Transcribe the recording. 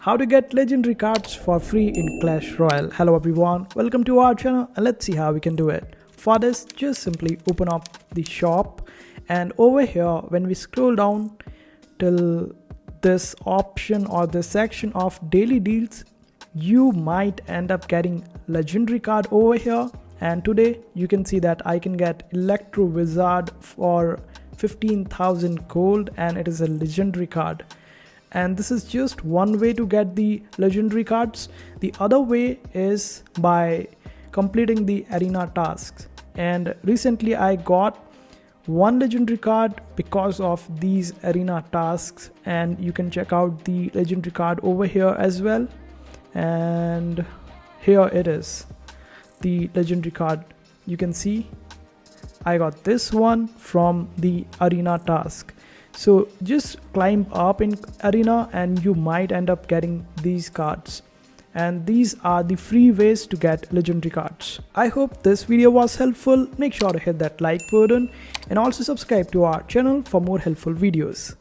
How to get legendary cards for free in Clash Royale. Hello everyone, welcome to our channel and let's see how we can do it. For this, just simply open up the shop, and over here when we scroll down till this option or this section of daily deals, you might end up getting legendary card over here. And today you can see that I can get Electro Wizard for 15,000 gold and it is a legendary card. And this is just one way to get the legendary cards. The other way is by completing the arena tasks, and recently I got one legendary card because of these arena tasks, and you can check out the legendary card over here as well. And here it is, the legendary card. You can see I got this one from the arena task. So just climb up in arena and you might end up getting these cards, and these are the free ways to get legendary cards. I hope this video was helpful. Make sure to hit that like button and also subscribe to our channel for more helpful videos.